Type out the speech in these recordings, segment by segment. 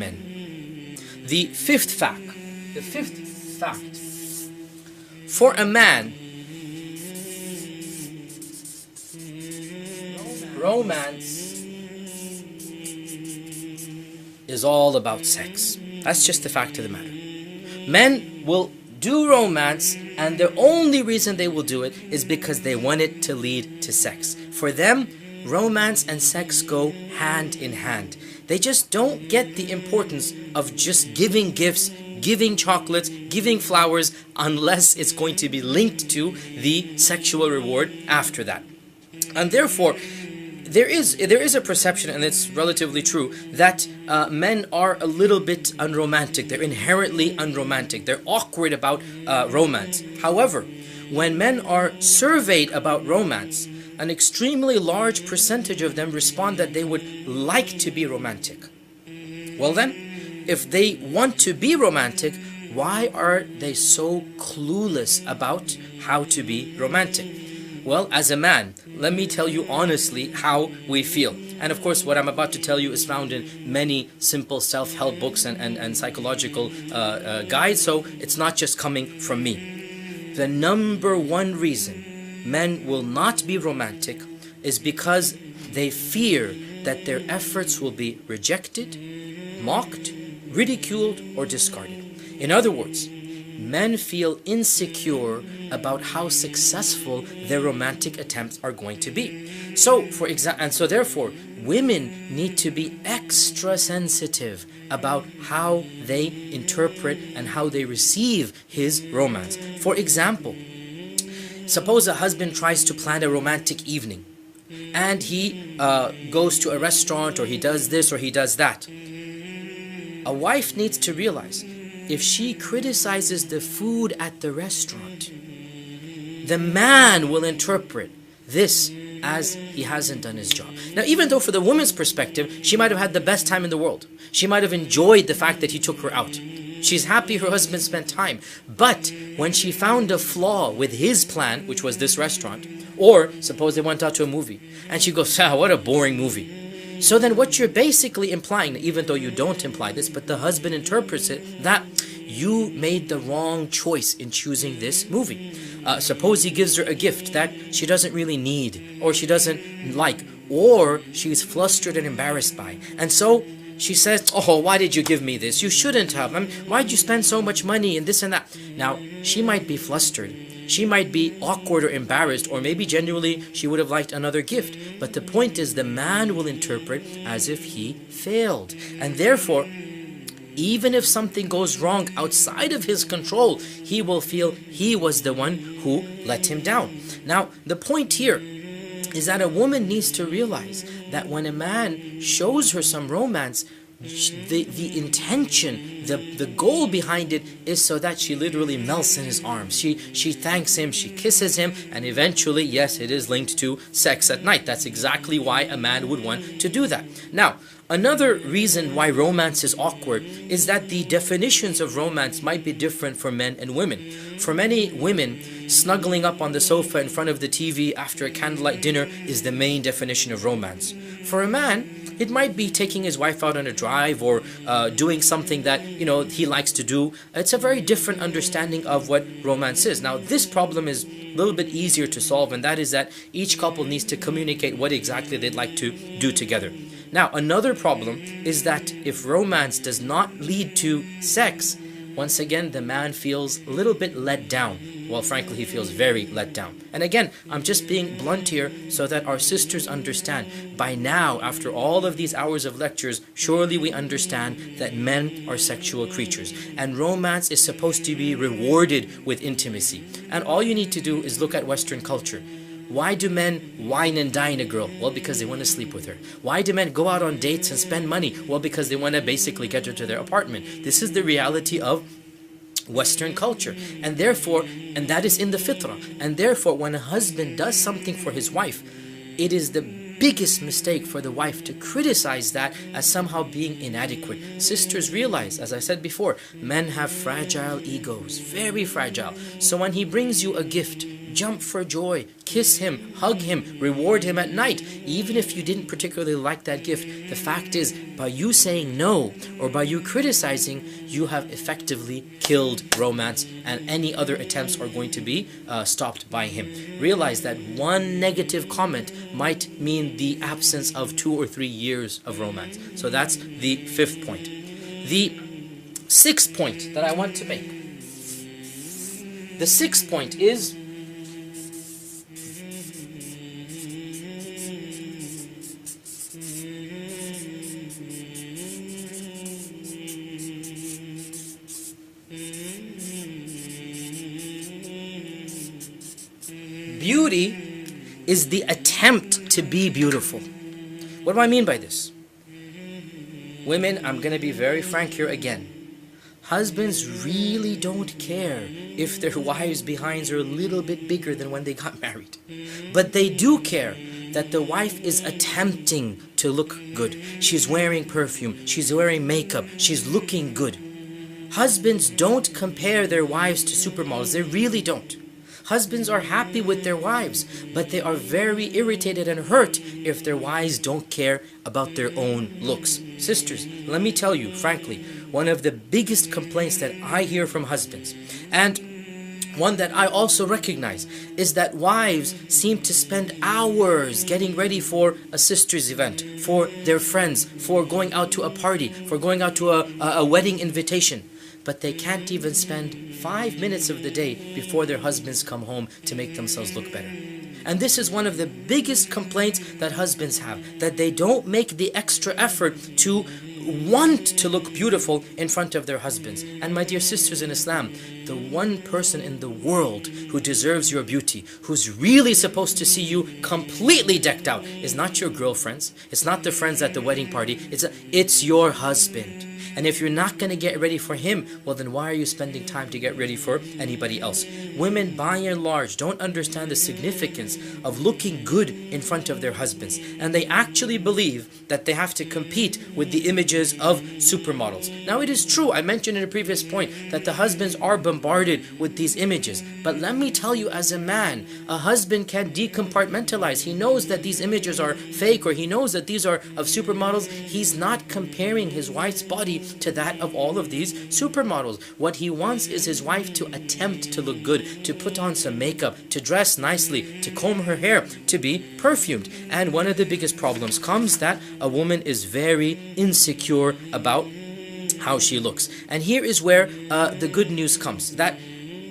men. The fifth fact, for a man, romance is all about sex. That's just the fact of the matter. Men will do romance, and the only reason they will do it is because they want it to lead to sex. For them, romance and sex go hand in hand. They just don't get the importance of just giving gifts, giving chocolates, giving flowers, unless it's going to be linked to the sexual reward after that. And therefore, there is a perception, and it's relatively true, that men are a little bit unromantic. They're inherently unromantic. They're awkward about romance. However, when men are surveyed about romance, an extremely large percentage of them respond that they would like to be romantic. Well then, if they want to be romantic, why are they so clueless about how to be romantic? Well, as a man, let me tell you honestly how we feel. And of course, what I'm about to tell you is found in many simple self-help books and psychological guides, so it's not just coming from me. The number one reason men will not be romantic is because they fear that their efforts will be rejected, mocked, ridiculed, or discarded. In other words, men feel insecure about how successful their romantic attempts are going to be. So, therefore, women need to be extra sensitive about how they interpret and how they receive his romance. For example, suppose a husband tries to plan a romantic evening, and he goes to a restaurant, or he does this or he does that. A wife needs to realize, if she criticizes the food at the restaurant, the man will interpret this as he hasn't done his job. Now, even though for the woman's perspective, she might have had the best time in the world. She might have enjoyed the fact that he took her out. She's happy her husband spent time. But when she found a flaw with his plan, which was this restaurant, or suppose they went out to a movie, and she goes, what a boring movie. So then what you're basically implying, even though you don't imply this, but the husband interprets it, that you made the wrong choice in choosing this movie. Suppose he gives her a gift that she doesn't really need, or she doesn't like, or she's flustered and embarrassed by. And so she says, oh, why did you give me this? You shouldn't have. Why'd you spend so much money and this and that? Now, she might be flustered. She might be awkward or embarrassed, or maybe genuinely she would have liked another gift. But the point is, the man will interpret as if he failed. And therefore, even if something goes wrong outside of his control, he will feel he was the one who let him down. Now, the point here is that a woman needs to realize that when a man shows her some romance, the intention, the goal behind it is so that she literally melts in his arms. She thanks him, she kisses him, and eventually, yes, it is linked to sex at night. That's exactly why a man would want to do that. Now, another reason why romance is awkward is that the definitions of romance might be different for men and women. For many women, snuggling up on the sofa in front of the TV after a candlelight dinner is the main definition of romance. For a man, it might be taking his wife out on a drive, or doing something that he likes to do. It's a very different understanding of what romance is. Now, this problem is a little bit easier to solve, and that is that each couple needs to communicate what exactly they'd like to do together. Now, another problem is that if romance does not lead to sex, once again, the man feels a little bit let down. Well, frankly, he feels very let down. And again, I'm just being blunt here so that our sisters understand. By now, after all of these hours of lectures, surely we understand that men are sexual creatures. And romance is supposed to be rewarded with intimacy. And all you need to do is look at Western culture. Why do men wine and dine a girl? Well, because they want to sleep with her. Why do men go out on dates and spend money? Well, because they want to basically get her to their apartment. This is the reality of Western culture. And therefore, and that is in the fitrah. And therefore, when a husband does something for his wife, it is the biggest mistake for the wife to criticize that as somehow being inadequate. Sisters, realize, as I said before, men have fragile egos, very fragile. So when he brings you a gift, jump for joy, kiss him, hug him, reward him at night. Even if you didn't particularly like that gift, the fact is, by you saying no or by you criticizing, you have effectively killed romance, and any other attempts are going to be stopped by him. Realize that one negative comment might mean the absence of 2 or 3 years of romance. So that's the 5th point. The 6th point that I want to make. The 6th point is beauty is the attempt to be beautiful. What do I mean by this? Women, I'm going to be very frank here again. Husbands really don't care if their wives' behinds are a little bit bigger than when they got married. But they do care that the wife is attempting to look good. She's wearing perfume, she's wearing makeup, she's looking good. Husbands don't compare their wives to supermodels. They really don't. Husbands are happy with their wives, but they are very irritated and hurt if their wives don't care about their own looks. Sisters, let me tell you, frankly, one of the biggest complaints that I hear from husbands, and one that I also recognize, is that wives seem to spend hours getting ready for a sister's event, for their friends, for going out to a party, for going out to a wedding invitation. But they can't even spend 5 minutes of the day before their husbands come home to make themselves look better. And this is one of the biggest complaints that husbands have, that they don't make the extra effort to want to look beautiful in front of their husbands. And my dear sisters in Islam, the one person in the world who deserves your beauty, who's really supposed to see you completely decked out, is not your girlfriends, it's not the friends at the wedding party, it's your husband. And if you're not going to get ready for him, well then why are you spending time to get ready for anybody else? Women, by and large, don't understand the significance of looking good in front of their husbands. And they actually believe that they have to compete with the images of supermodels. Now it is true, I mentioned in a previous point, that the husbands are bombarded with these images. But let me tell you, as a man, a husband can decompartmentalize. He knows that these images are fake, or he knows that these are of supermodels. He's not comparing his wife's body to that of all of these supermodels. What he wants is his wife to attempt to look good, to put on some makeup, to dress nicely, to comb her hair, to be perfumed. And one of the biggest problems comes that a woman is very insecure about how she looks. And here is where the good news comes, that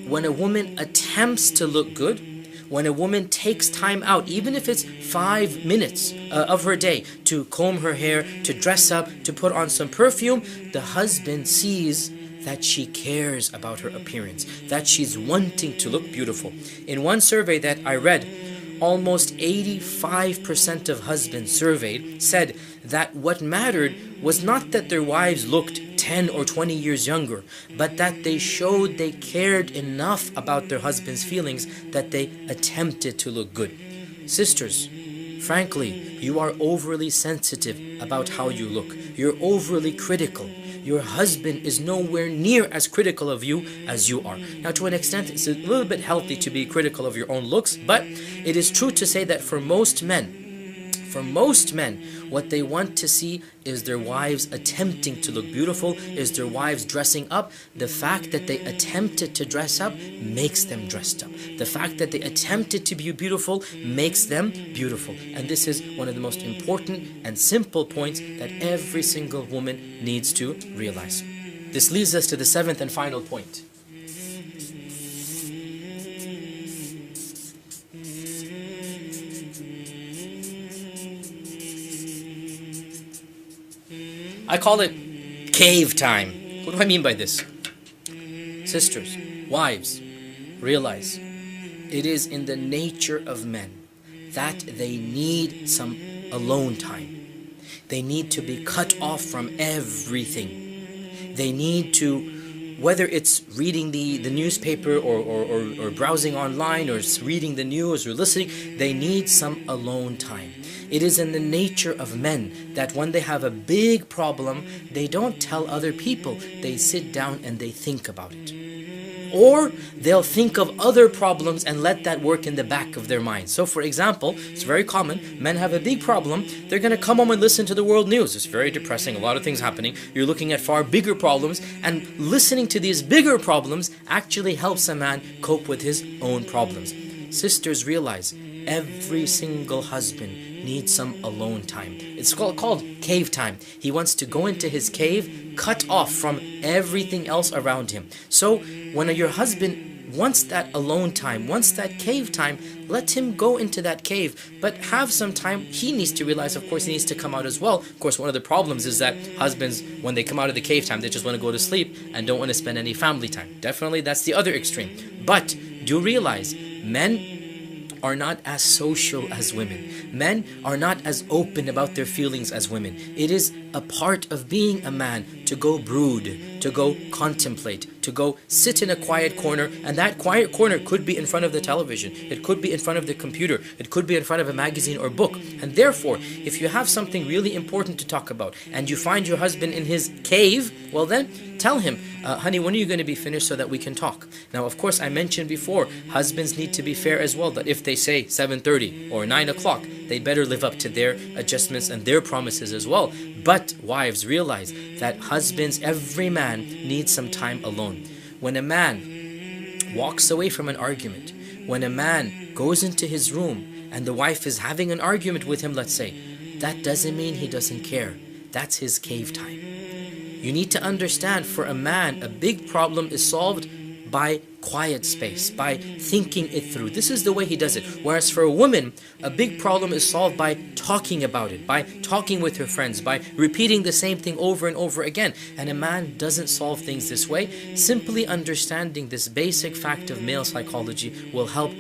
when a woman attempts to look good, when a woman takes time out, even if it's 5 minutes of her day, to comb her hair, to dress up, to put on some perfume, the husband sees that she cares about her appearance, that she's wanting to look beautiful. In one survey that I read, almost 85% of husbands surveyed said that what mattered was not that their wives looked 10 or 20 years younger, but that they showed they cared enough about their husband's feelings that they attempted to look good. Sisters, frankly, you are overly sensitive about how you look. You're overly critical. Your husband is nowhere near as critical of you as you are. Now, to an extent, it's a little bit healthy to be critical of your own looks, but it is true to say that for most men, what they want to see is their wives attempting to look beautiful, is their wives dressing up. The fact that they attempted to dress up makes them dressed up. The fact that they attempted to be beautiful makes them beautiful. And this is one of the most important and simple points that every single woman needs to realize. This leads us to the 7th and final point. I call it cave time. What do I mean by this? Sisters, wives, realize it is in the nature of men that they need some alone time. They need to be cut off from everything. They need to, whether it's reading the newspaper or browsing online or reading the news or listening, they need some alone time. It is in the nature of men that when they have a big problem, they don't tell other people. They sit down and they think about it. or they'll think of other problems and let that work in the back of their mind. So for example, it's very common, men have a big problem, they're going to come home and listen to the world news. It's very depressing, a lot of things happening. You're looking at far bigger problems, and listening to these bigger problems actually helps a man cope with his own problems. Sisters, realize every single husband needs some alone time. It's called cave time. He wants to go into his cave, cut off from everything else around him. So when your husband wants that alone time, wants that cave time, let him go into that cave, but have some time. He needs to realize, of course, he needs to come out as well. Of course, one of the problems is that husbands, when they come out of the cave time, they just want to go to sleep and don't want to spend any family time. Definitely, that's the other extreme. But do realize, men are not as social as women. Men are not as open about their feelings as women. It is a part of being a man to go brood, to go contemplate, to go sit in a quiet corner, and that quiet corner could be in front of the television, it could be in front of the computer, it could be in front of a magazine or book. And therefore, if you have something really important to talk about and you find your husband in his cave, well then, tell him, honey, when are you going to be finished so that we can talk? Now, of course, I mentioned before, husbands need to be fair as well, that if they say 7:30 or 9 o'clock, they better live up to their adjustments and their promises as well. But wives, realize that husbands, every man needs some time alone. When a man walks away from an argument, when a man goes into his room and the wife is having an argument with him, let's say, that doesn't mean he doesn't care. That's his cave time. You need to understand, for a man, a big problem is solved by quiet space, by thinking it through. This is the way he does it. Whereas for a woman, a big problem is solved by talking about it, by talking with her friends, by repeating the same thing over and over again. And a man doesn't solve things this way. Simply understanding this basic fact of male psychology will help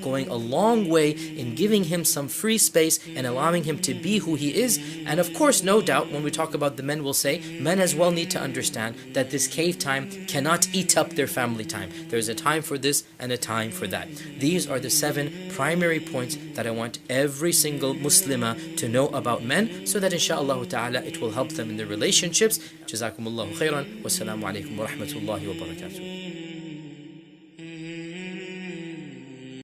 going a long way in giving him some free space and allowing him to be who he is. And of course, no doubt, when we talk about the men, we'll say men as well need to understand that this cave time cannot eat up their family time. There's a time for this and a time for that. These are the 7 primary points that I want every single Muslimah to know about men, so that inshaAllah ta'ala it will help them in their relationships. Jazakumullahu khairan. Wassalamu alaikum wa rahmatullahi wa barakatuh.